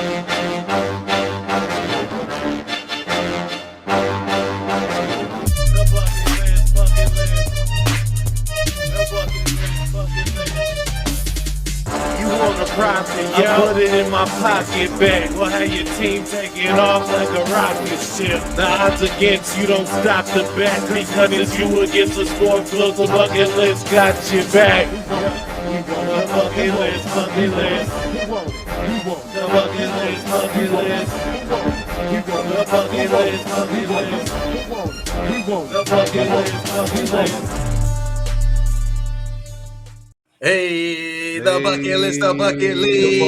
You want a profit, yeah, put it in my pocket back. We'll have your team taking off like a rocket ship. The odds against you don't stop the bet because it's you against the sports book. The bucket list got your back. The bucket list, bucket list. The bucket list, bucket list. The bucket list, bucket list. The bucket list, bucket list. Hey, the bucket list, the bucket list.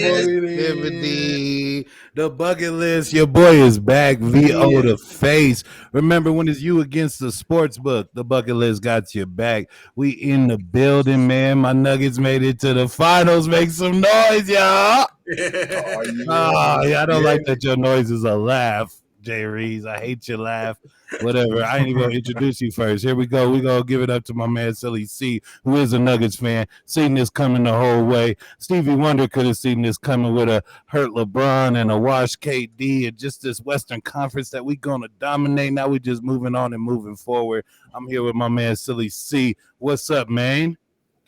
Activity. The bucket list. Your boy is back. VO the face. Remember when it's you against the sports book, the bucket list got your back. We in the building, man. My Nuggets made it to the finals. Make some noise, y'all. I don't like that your noise is a laugh, Jay Reeves. I hate your laugh. Whatever. I ain't even gonna introduce you first. Here we go. We gonna give it up to my man Silly C, who is a Nuggets fan. Seen this coming the whole way. Stevie Wonder could have seen this coming with a hurt LeBron and a washed KD and just this Western Conference that we gonna dominate. Now we just moving on and moving forward. I'm here with my man Silly C. What's up, man?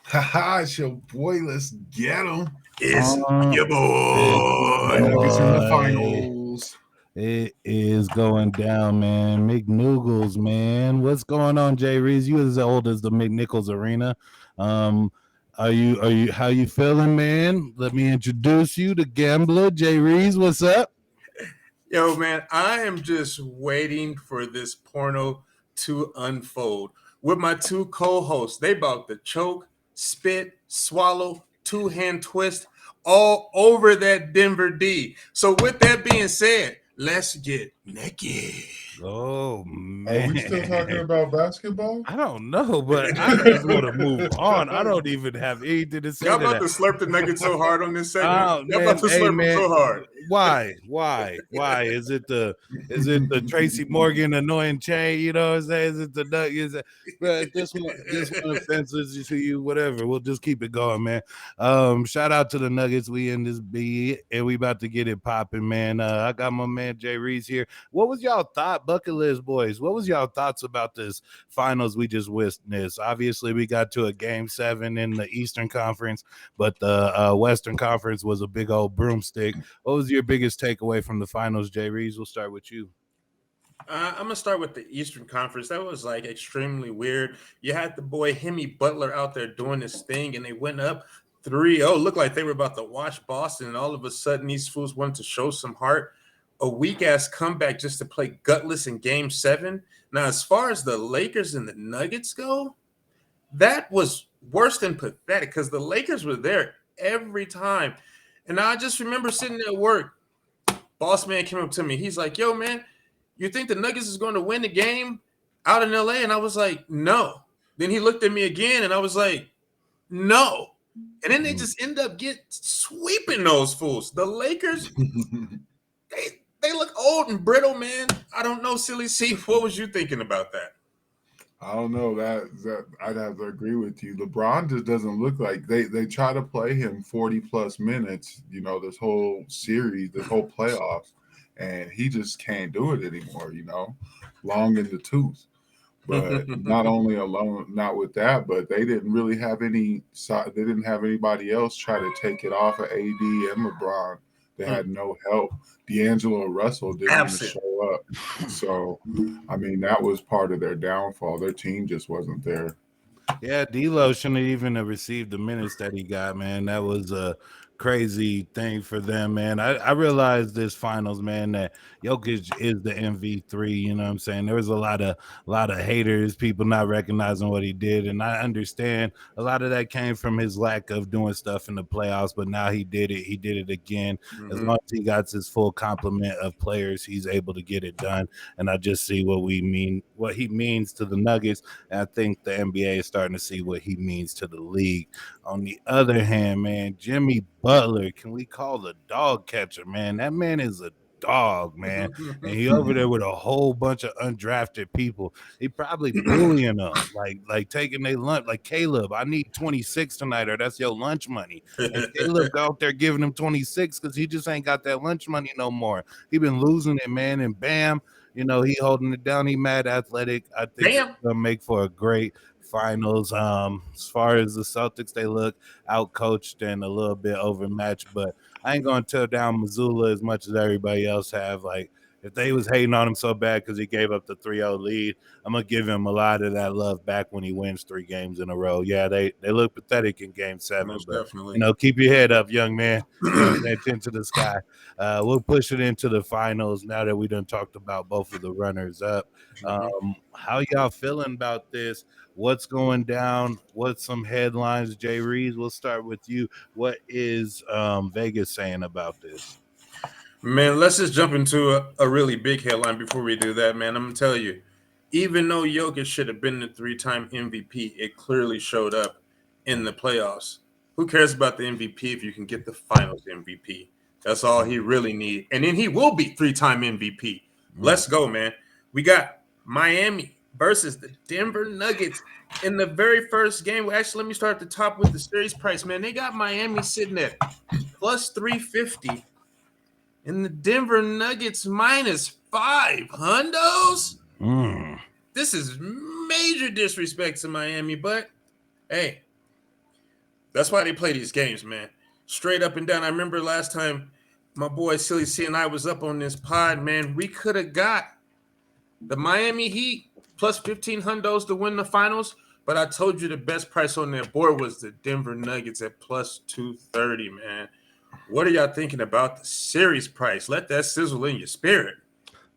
Haha, it's your boy. Let's get him. It's your boy. Nuggets in the finals. It is going down, man. McNoogles, man. What's going on, Jay Reeves? You as old as the McNichols Arena. Are you how you feeling, man? Let me introduce you to Gambler. Jay Reeves, what's up? Yo, man, I am just waiting for this porno to unfold. With my two co-hosts, they about to choke, spit, swallow, two-hand twist all over that Denver D. So with that being said, let's get naked. Oh, man. Are we still talking about basketball? I don't know, but I just want to move on. I don't even have anything to say. Y'all to about that. to slurp the Nuggets so hard on this segment. Oh, Y'all about to man. Hey, slurp man. them so hard. Why? Is it the Tracy Morgan annoying chain? You know what I'm saying? Is it the Nuggets? But this one offenses to you, whatever. We'll just keep it going, man. Shout out to the Nuggets. We in this B and we about to get it popping, man. I got my man Jay Reeves here. What was y'all thought, bucket list boys? What was y'all thoughts about this finals we just witnessed? Obviously, we got to a game 7 in the Eastern Conference, but the Western Conference was a big old broomstick. What was your biggest takeaway from the finals, Jay Reeves? We'll start with you. I'm going to start with the Eastern Conference. That was like extremely weird. You had the boy Hemi Butler out there doing this thing, and they went up 3-0. Looked like they were about to watch Boston, and all of a sudden these fools wanted to show some heart. A weak-ass comeback just to play gutless in Game 7. Now, as far as the Lakers and the Nuggets go, that was worse than pathetic because the Lakers were there every time. And I just remember sitting at work. Boss man came up to me. He's like, yo, man, you think the Nuggets is going to win the game out in LA? And I was like, no. Then he looked at me again, and I was like, no. And then they just end up sweeping those fools. The Lakers, they look old and brittle, man. I don't know, Silly C. What was you thinking about that? I don't know that I'd have to agree with you. LeBron just doesn't look like they try to play him 40 plus minutes, this whole series, this whole playoffs, and he just can't do it anymore, long in the tooth. But not with that, but they didn't really have they didn't have anybody else try to take it off of AD and LeBron. They had no help. D'Angelo Russell didn't even show up. So, I mean, that was part of their downfall. Their team just wasn't there. Yeah, D'Lo shouldn't even have received the minutes that he got, man. That was a crazy thing for them, man. I realized this finals, man, that Jokic is the MV3. You know what I'm saying? There was a lot of haters, people not recognizing what he did, and I understand a lot of that came from his lack of doing stuff in the playoffs. But now he did it. He did it again. As long as he got his full complement of players, he's able to get it done. And I just see what he means to the Nuggets, and I think the NBA is starting to see what he means to the league. On the other hand, man, Jimmy Butler, can we call the dog catcher, man? That man is a dog, man. And he over there with a whole bunch of undrafted people. He probably bullying them, like taking their lunch. Like, Caleb, I need 26 tonight, or that's your lunch money. And Caleb out there giving him 26 because he just ain't got that lunch money no more. He been losing it, man. And bam, he holding it down. He mad athletic. I think it's gonna make for a great finals. As far as the Celtics, they look outcoached and a little bit overmatched, but I ain't gonna tear down Missoula as much as everybody else have. Like, if they was hating on him so bad because he gave up the 3-0 lead, I'm gonna give him a lot of that love back when he wins 3 games in a row. Yeah, they look pathetic in game 7, Most but definitely. keep your head up, young man. Pay attention to the sky. We'll push it into the finals now that we done talked about both of the runners up. How y'all feeling about this? What's going down? What's some headlines? Jay Reeves, we'll start with you. What is Vegas saying about this? Man, let's just jump into a really big headline before we do that, man. I'm going to tell you, even though Jokic should have been the 3-time MVP, it clearly showed up in the playoffs. Who cares about the MVP if you can get the finals MVP? That's all he really needs. And then he will be 3-time MVP. Let's go, man. We got Miami versus the Denver Nuggets in the very first game. Well, actually, let me start at the top with the series price, man. They got Miami sitting at plus 350 and the Denver Nuggets minus 5 hundos. This is major disrespect to Miami, but hey, that's why they play these games, man. Straight up and down. I remember last time my boy Silly C and I was up on this pod, man. We could have got the Miami Heat plus 15 hundos to win the finals, but I told you the best price on their board was the Denver Nuggets at plus 230, man. What are y'all thinking about the series price? Let that sizzle in your spirit.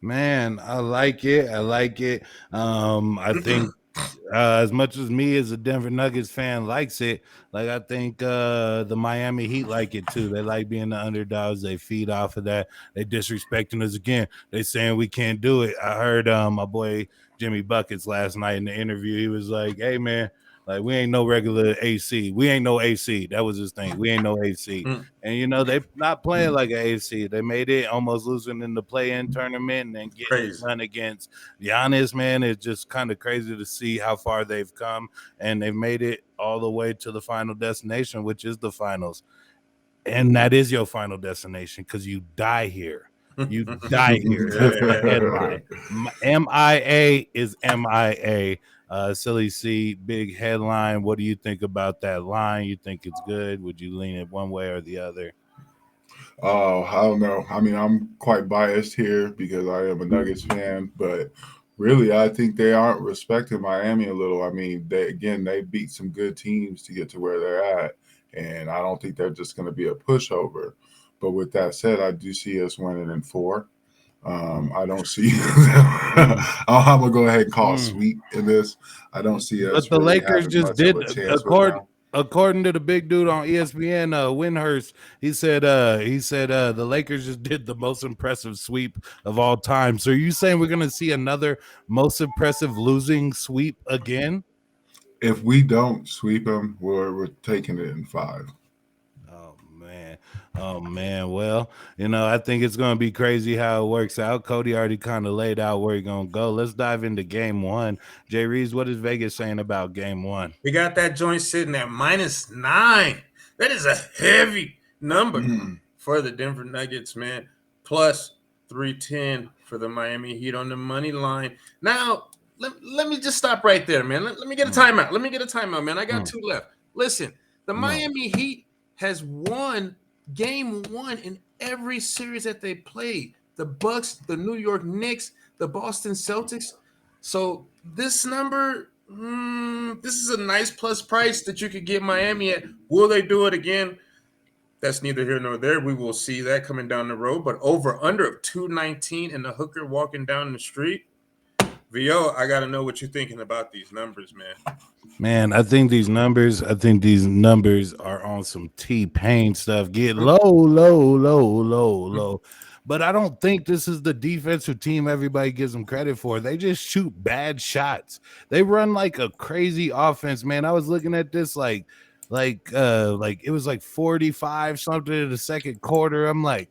Man, I like it. I think as much as me as a Denver Nuggets fan likes it, like, I think the Miami Heat like it too. They like being the underdogs. They feed off of that. They disrespecting us again. They saying we can't do it. I heard my boy Jimmy Buckets last night in the interview. He was like, hey, man, like, we ain't no regular AC. We ain't no AC. That was his thing. We ain't no AC. And, they not playing like an AC. They made it almost losing in the play-in tournament and then getting run against Giannis, man. It's just kind of crazy to see how far they've come. And they've made it all the way to the final destination, which is the finals. And that is your final destination because you die here. You die here. That's the headline. MIA is MIA. Silly C, big headline. What do you think about that line? You think it's good? Would you lean it one way or the other? Oh, I don't know. I mean, I'm quite biased here because I am a Nuggets fan, but really, I think they aren't respecting Miami a little. I mean, they beat some good teams to get to where they're at, and I don't think they're just going to be a pushover. But with that said, I do see us winning in 4. I don't see. I'm gonna go ahead and call sweep in this. I don't see us. But the really Lakers just did. According to the big dude on ESPN, Windhurst, he said the Lakers just did the most impressive sweep of all time. So are you saying we're gonna see another most impressive losing sweep again? If we don't sweep them, we're taking it in 5. Oh man. Well, I think it's gonna be crazy how it works out. Cody already kind of laid out where he's gonna go. Let's dive into game 1. Jay Reeves, what is Vegas saying about game 1? We got that joint sitting at minus 9. That is a heavy number for the Denver Nuggets, man. Plus 310 for the Miami Heat on the money line. Now, let me just stop right there, man. Let me get a timeout. Let me get a timeout, man. I got 2 left. Listen, the Miami Heat has won game 1 in every series that they played. The Bucks, the New York Knicks, the Boston Celtics. So this number, this is a nice plus price that you could get Miami at. Will they do it again? That's neither here nor there. We will see that coming down the road. But over under of 219 and the hooker walking down the street. VO, I got to know what you're thinking about these numbers, man. Man, I think these numbers are on some T-Pain stuff. Get low. But I don't think this is the defensive team everybody gives them credit for. They just shoot bad shots. They run like a crazy offense, man. I was looking at this like it was like 45 something in the second quarter. I'm like,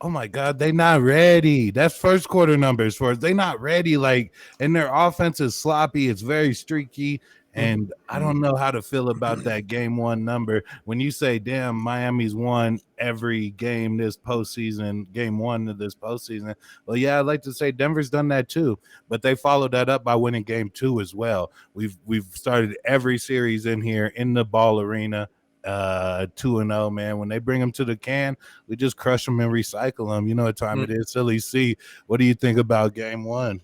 Oh my God, they not ready. That's first quarter numbers for us. They not ready. Like, and their offense is sloppy. It's very streaky. And I don't know how to feel about that game one number. When you say, damn, Miami's won every game this postseason, game one of this postseason. Well, yeah, I'd like to say Denver's done that too, but they followed that up by winning game two as well. We've started every series in here in the Ball Arena 2-0, man. When they bring them to the can, we just crush them and recycle them. You know what time it is. Silly C, what do you think about game one?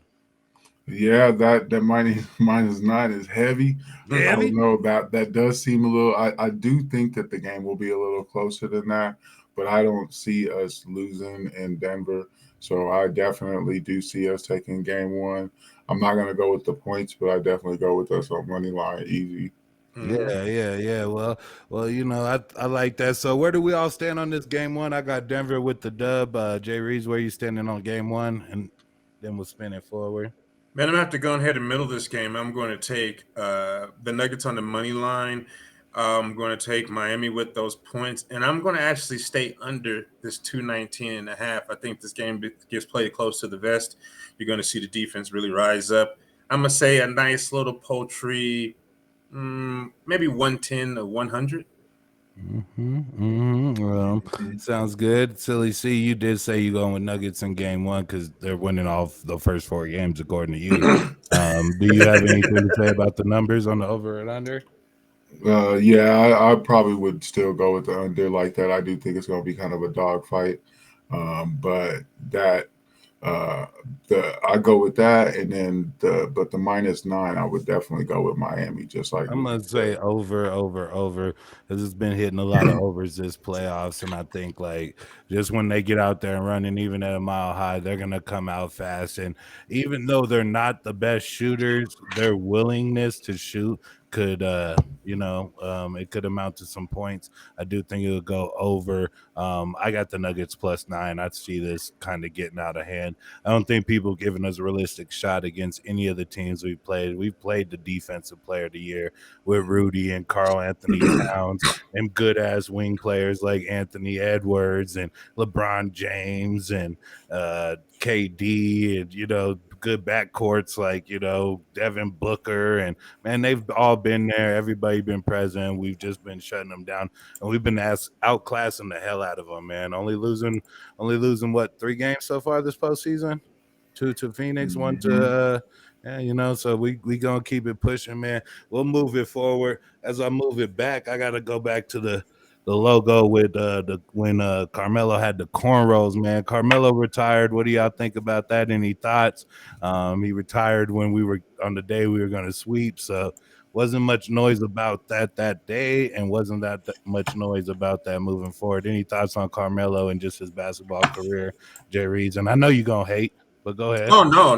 Yeah, that -9 is heavy. I don't know, that does seem a little. I do think that the game will be a little closer than that, but I don't see us losing in Denver. So I definitely do see us taking game one. I'm not gonna go with the points, but I definitely go with us on money line easy. Yeah. Well, you know, I like that. So where do we all stand on this game one? I got Denver with the dub. Jay Reeves, where you standing on game one? And then we'll spin it forward. Man, I'm gonna have to go ahead and middle this game. I'm going to take the Nuggets on the money line. I'm going to take Miami with those points, and I'm going to actually stay under this 219.5. I think this game gets played close to the vest. You're going to see the defense really rise up. I'm going to say a nice little poultry, maybe 110 or 100. Sounds good. Silly C, you did say you going with Nuggets in game one because they're winning off the first four games according to you. Do you have anything to say about the numbers on the over and under? Yeah, I probably would still go with the under like that. I do think it's going to be kind of a dogfight, but that I go with that, and then the -9, I would definitely go with Miami. Just like I'm gonna say over, because it's been hitting a lot of overs this playoffs, and I think like just when they get out there and running, even at a mile high, they're gonna come out fast. And even though they're not the best shooters, their willingness to shoot could it could amount to some points. I do think it'll go over. I got the Nuggets +9. I see this kind of getting out of hand. I don't think people giving us a realistic shot against any of the teams we've played. We've played the defensive player of the year with Rudy and Karl Anthony Towns and good ass wing players like Anthony Edwards and LeBron James and KD and good backcourts like Devin Booker, and man, they've all been there. Everybody been present. We've just been shutting them down, and we've been outclassing the hell out of them, man. Only losing what 3 games so far this postseason? 2 to Phoenix, 1 to so we gonna keep it pushing, man. We'll move it forward. As I move it back, I gotta go back to the logo with when Carmelo had the cornrows, man. Carmelo retired. What do y'all think about that? Any thoughts? He retired when we were on the day we were going to sweep, so wasn't much noise about that day, and wasn't that much noise about that moving forward. Any thoughts on Carmelo and just his basketball career, Jay Reeves? And I know you're gonna hate, but go ahead. Oh no!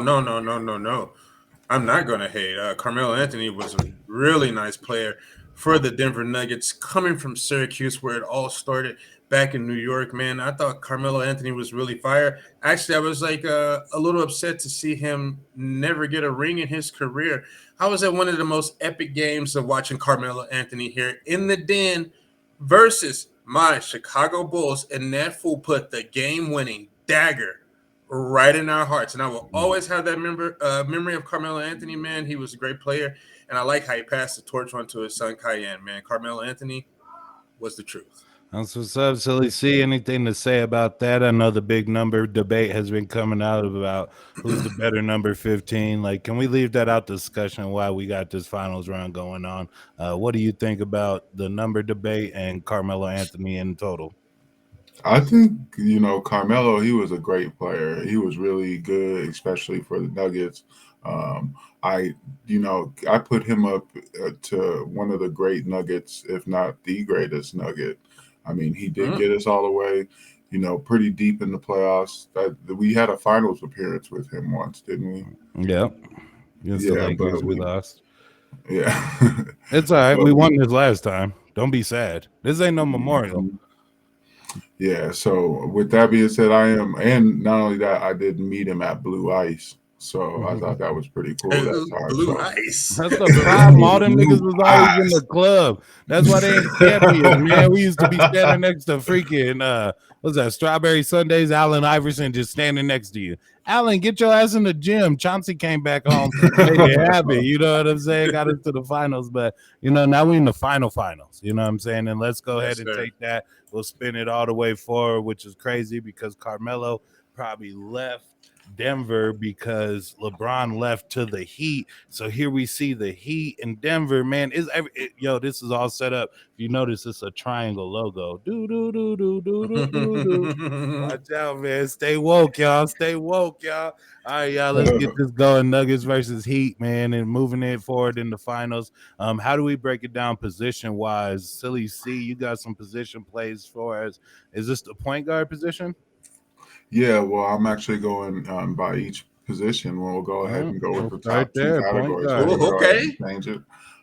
I'm not gonna hate. Carmelo Anthony was a really nice player for the Denver Nuggets, coming from Syracuse, where it all started back in New York. Man, I thought Carmelo Anthony was really fire. Actually, I was like a little upset to see him never get a ring in his career. I was at one of the most epic games of watching Carmelo Anthony here in the Den versus my Chicago Bulls, and that fool put the game-winning dagger right in our hearts. And I will always have that memory of Carmelo Anthony, man. He was a great player, and I like how he passed the torch on to his son, Cayenne, man. Carmelo Anthony was the truth. That's what's up, Silly C. Anything to say about that? I know the big number debate has been coming out about who's the better number 15. Like, can we leave that out discussion while we got this finals round going on? What do you think about the number debate and Carmelo Anthony in total? I think, Carmelo, he was a great player. He was really good, especially for the Nuggets. I put him up to one of the great Nuggets, if not the greatest Nugget. I mean, he did get us all the way, pretty deep in the playoffs. We had a finals appearance with him once, didn't we? Yeah. But we lost. Yeah. It's all right. We won this last time. Don't be sad. This ain't no memorial. Yeah, so with that being said, and not only that, I did meet him at Blue Ice So I thought that was pretty cool And that time. blue So ice. That's the problem. All them Blue niggas was always in eyes. the club. That's why they ain't champions, man. We used to be standing next to freaking what's that? Strawberry Sundays. Allen Iverson just standing next to you. Allen, get your ass in the gym. Chauncey came back home, made it happen. You know what I'm saying? Got us to the finals, but now we in the finals. You know what I'm saying? And let's go ahead and take that. We'll spin it all the way forward, which is crazy because Carmelo probably left Denver because LeBron left to the Heat. So here we see the Heat in Denver, man. This is all set up. If you notice, it's a triangle logo. Watch out, man. Stay woke, y'all. Stay woke, y'all. All right, y'all. Let's get this going. Nuggets versus Heat, man, and moving it forward in the finals. How do we break it down position wise? Silly C, you got some position plays for us. Is this the point guard position? Yeah, well, I'm actually going by each position. We'll go ahead and go with the top two categories. So we'll go ahead and change it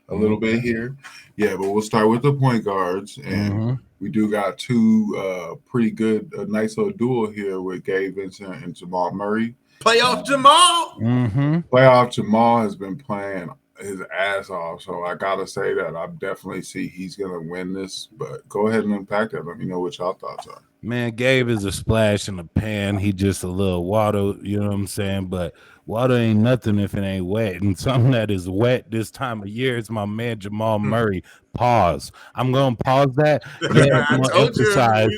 a little bit here. Yeah, but we'll start with the point guards, and we do got two pretty good, a nice little duel here with Gabe Vincent and Jamal Murray. Playoff Jamal. Playoff Jamal has been playing his ass off, so I gotta say that I definitely see he's gonna win this. But go ahead and unpack that. Let me know what y'all thoughts are. Man, Gabe is a splash in the pan. He just a little water, you know what I'm saying? But water ain't nothing if it ain't wet. And something that is wet this time of year is my man Jamal Murray. Pause. I'm going to pause that. Yeah, I'm going to emphasize.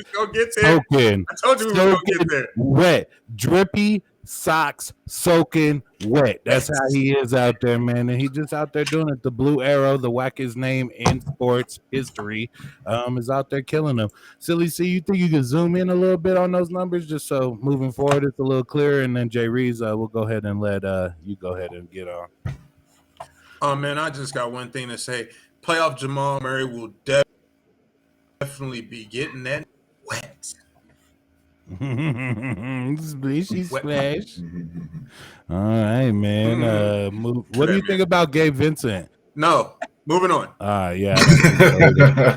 Soaking. I told you we were going to get there. Wet. Drippy socks soaking wet. That's how he is out there, man. And he just out there doing it. The Blue Arrow, the wackest name in sports history, is out there killing them. Silly C, you think you can zoom in a little bit on those numbers just so moving forward it's a little clearer? And then Jay Reeves, we'll go ahead and let you go ahead and get on. Oh man, I just got one thing to say. Playoff Jamal Murray will definitely be getting that wet. Splishy splash. All right, man. What do you think about Gabe Vincent? No, moving on. Yeah.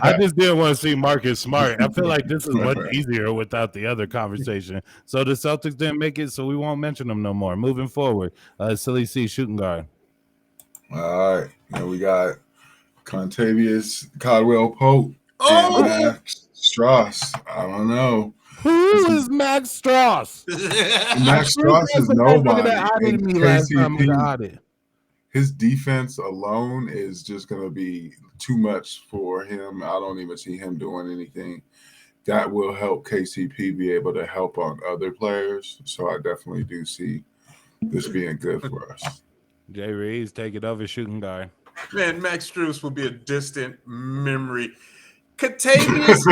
I just didn't want to see Marcus Smart. I feel like this is much easier without the other conversation. So the Celtics didn't make it, so we won't mention them no more. Moving forward, Silly C, shooting guard. All right, now we got Contavious Caldwell Pope and Max Strus. I don't know. Who is Max Strus? Max Strus is nobody. His defense alone is just going to be too much for him. I don't even see him doing anything that will help KCP be able to help on other players. So I definitely do see this being good for us. Jay Reeves, take it over, shooting guard. Man, Max Strus will be a distant memory. Contavious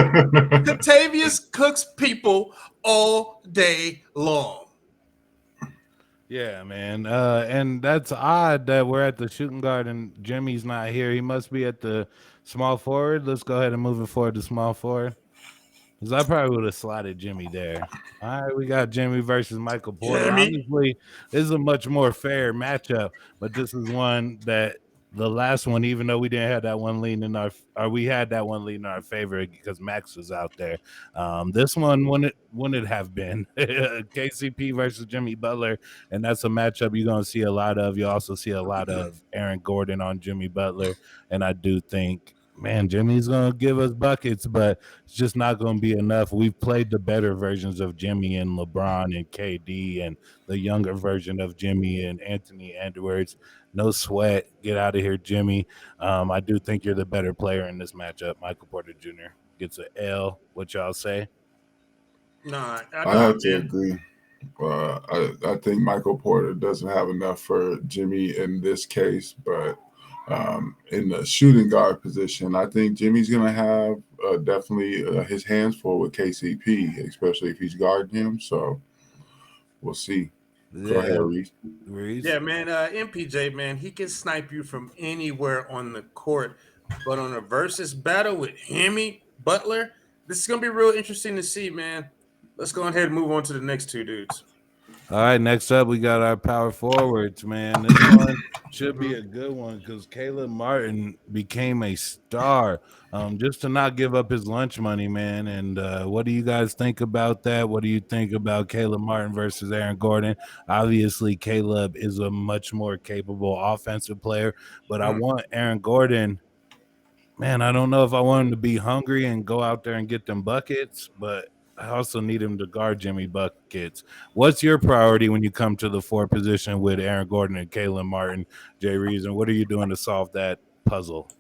cooks people all day long. Yeah, man. And that's odd that we're at the shooting guard and Jimmy's not here. He must be at the small forward. Let's go ahead and move it forward to small forward. Because I probably would have slotted Jimmy there. All right, we got Jimmy versus Michael Porter. Obviously, this is a much more fair matchup, but this is one that the last one, even though we didn't have that one lean in our, or we had that one lean in our favor because Max was out there. This one wouldn't have been KCP versus Jimmy Butler, and that's a matchup you're gonna see a lot of. You also see a lot of Aaron Gordon on Jimmy Butler, and I do think, man, Jimmy's going to give us buckets, but it's just not going to be enough. We've played the better versions of Jimmy and LeBron and KD and the younger version of Jimmy and Anthony Edwards. No sweat. Get out of here, Jimmy. I do think you're the better player in this matchup. Michael Porter Jr. gets an L. What y'all say? Nah, I have to agree. I think Michael Porter doesn't have enough for Jimmy in this case, but in the shooting guard position, I think Jimmy's going to have definitely his hands full with KCP, especially if he's guarding him. So we'll see. Yeah. Go ahead, Reese. Yeah, man. MPJ, man, he can snipe you from anywhere on the court. But on a versus battle with Jimmy Butler, this is going to be real interesting to see, man. Let's go ahead and move on to the next two dudes. All right, next up we got our power forwards, man. This one should be a good one because Caleb Martin became a star. Just to not give up his lunch money, man. And what do you guys think about that? What do you think about Caleb Martin versus Aaron Gordon? Obviously, Caleb is a much more capable offensive player, but I want Aaron Gordon. Man, I don't know if I want him to be hungry and go out there and get them buckets, but I also need him to guard Jimmy buckets. What's your priority when you come to the four position with Aaron Gordon and Kalen Martin, Jay Reason? What are you doing to solve that puzzle?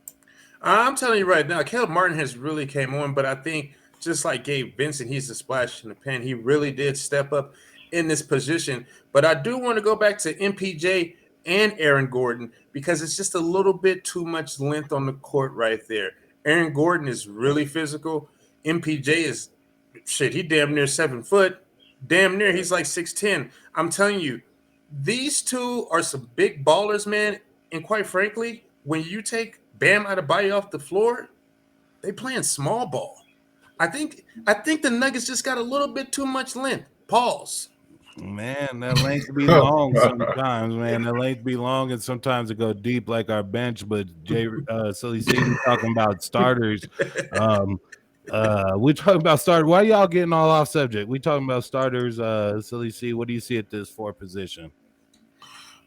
I'm telling you right now, Caleb Martin has really came on, but I think just like Gabe Vincent, he's a splash in the pan. He really did step up in this position. But I do want to go back to MPJ and Aaron Gordon because it's just a little bit too much length on the court right there. Aaron Gordon is really physical. MPJ is shit, he damn near 7 foot. Damn near, he's like 6'10. I'm telling you, these two are some big ballers, man. And quite frankly, when you take Bam Adebayo off the floor, they playing small ball. I think the Nuggets just got a little bit too much length. Pause. Man, that length be long sometimes, man. That length be long, and sometimes it go deep like our bench. But Jay, so you see, we talking about starters. We talking about starters. Why y'all getting all off subject? We talking about starters. Silly C, what do you see at this four position?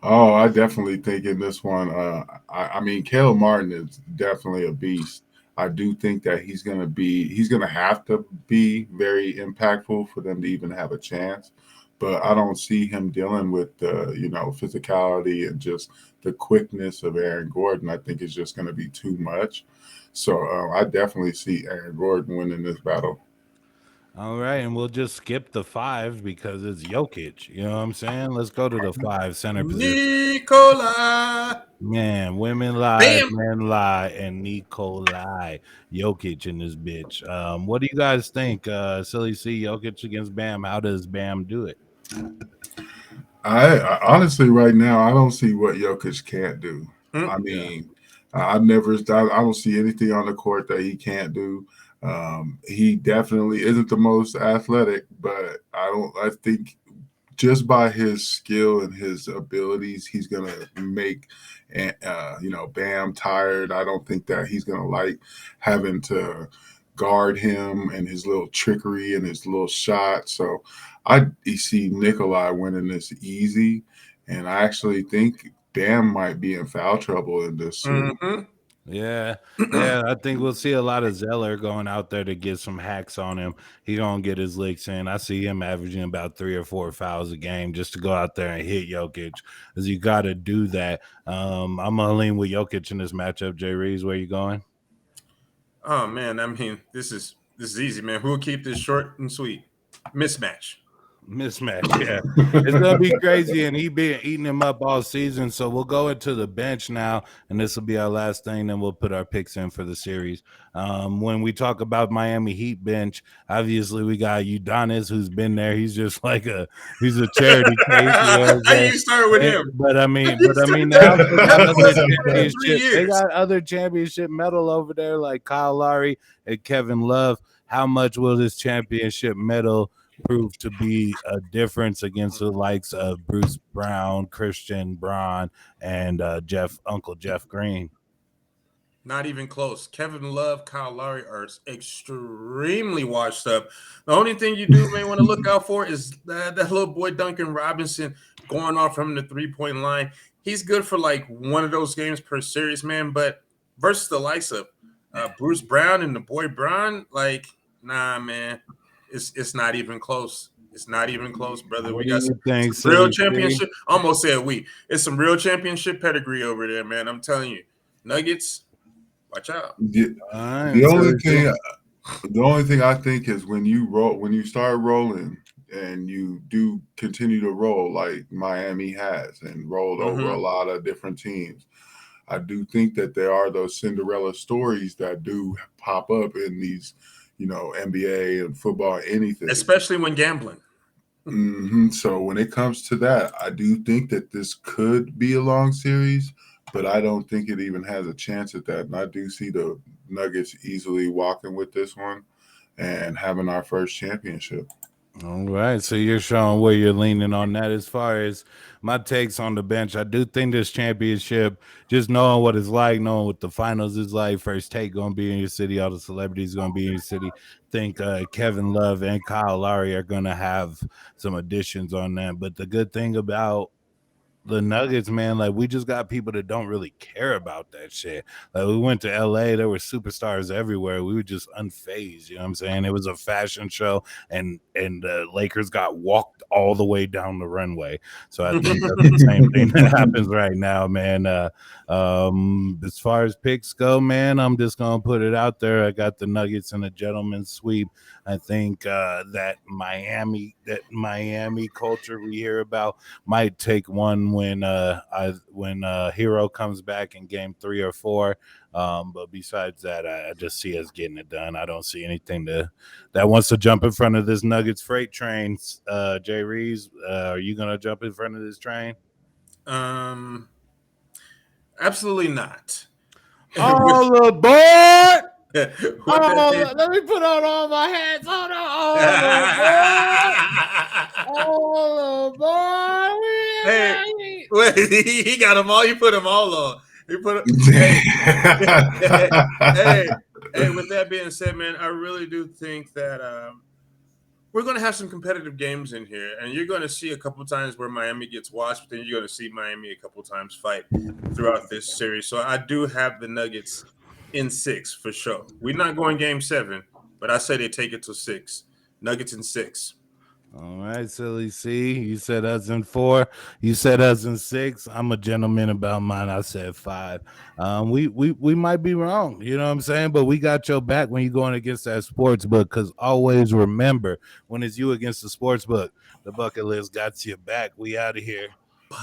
Oh, I definitely think in this one, I mean, Caleb Martin is definitely a beast. I do think that he's going to have to be very impactful for them to even have a chance. But I don't see him dealing with the, physicality and just the quickness of Aaron Gordon. I think it's just going to be too much. So I definitely see Aaron Gordon winning this battle. All right, and we'll just skip the five because it's Jokic. You know what I'm saying? Let's go to the five center position. Nikola. Man, women lie, Bam. men lie, and Nikolai Jokic in this bitch. What do you guys think? Silly C Jokic against Bam. How does Bam do it? I honestly, right now, I don't see what Jokic can't do. I mean, I don't see anything on the court that he can't do. He definitely isn't the most athletic, but I think just by his skill and his abilities, he's gonna make, Bam tired. I don't think that he's gonna like having to guard him and his little trickery and his little shot. So I see Nikolai winning this easy, and I actually think Bam might be in foul trouble in this series. Mm-hmm. Yeah, I think we'll see a lot of Zeller going out there to get some hacks on him. He gonna get his licks in. I see him averaging about 3 or 4 fouls a game just to go out there and hit Jokic, because you got to do that. I'm gonna lean with Jokic in this matchup. Jay Reeves, where you going? Oh man, I mean, this is easy, man. Who will keep this short and sweet? Mismatch. Mismatch, yeah. It's gonna be crazy, and he been eating him up all season. So we'll go into the bench now, and this will be our last thing. Then we'll put our picks in for the series. When we talk about Miami Heat bench, obviously we got Udonis, who's been there. He's just like he's a charity case. You know How you start with him? But I mean, they also got other championship. They got other championship medal over there, like Kyle Lowry and Kevin Love. How much will this championship medal prove to be a difference against the likes of Bruce Brown, Christian Braun, and Uncle Jeff Green? Not even close. Kevin Love, Kyle Lowry are extremely washed up. The only thing you do may want to look out for is that little boy Duncan Robinson going off from the 3-point line. He's good for like one of those games per series, man. But versus the likes of Bruce Brown and the boy Brown, like, nah, man. It's not even close. It's not even close, brother. What We got do some you think, real Silly C? championship. Almost said we. It's some real championship pedigree over there, man. I'm telling you. Nuggets, watch out. The only thing I think is when you start rolling and you do continue to roll like Miami has and rolled over a lot of different teams, I do think that there are those Cinderella stories that do pop up in these, NBA and football, anything. Especially when gambling. So when it comes to that, I do think that this could be a long series, but I don't think it even has a chance at that. And I do see the Nuggets easily walking with this one and having our first championship. All right, so you're showing where you're leaning on that. As far as my takes on the bench, I do think this championship, just knowing what it's like, knowing what the finals is like, First Take gonna be in your city, all the celebrities gonna be in your city. Think Kevin Love and Kyle Lowry are gonna have some additions on them. But the good thing about the Nuggets, man, like we just got people that don't really care about that shit. Like we went to LA, there were superstars everywhere. We were just unfazed, you know what I'm saying? It was a fashion show, and the Lakers got walked all the way down the runway. So I think that's the same thing that happens right now, man. As far as picks go, man, I'm just gonna put it out there. I got the Nuggets in a gentleman's sweep. I think that Miami culture we hear about might take one when Hero comes back in game 3 or 4. But besides that, I just see us getting it done. I don't see anything that wants to jump in front of this Nuggets freight train. Jay Reeves, are you gonna jump in front of this train? Absolutely not. All aboard! Let me put on all my hats. Hold on. All aboard. Hey, wait, he got them all. You put them all on. You put hey, with that being said, man, I really do think that we're going to have some competitive games in here, and you're going to see a couple times where Miami gets washed, but then you're going to see Miami a couple times fight throughout this series. So I do have the Nuggets in 6 for sure. We're not going game 7, but I say they take it to 6. Nuggets in 6. All right, Silly C. You said us in 4. You said us in 6. I'm a gentleman about mine. I said 5. We might be wrong, you know what I'm saying? But we got your back when you're going against that sports book. Because always remember, when it's you against the sports book, the bucket list got your back. We out of here.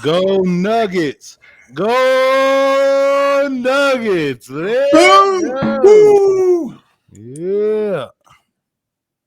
Go Nuggets. Go Nuggets. Let's go. Yeah.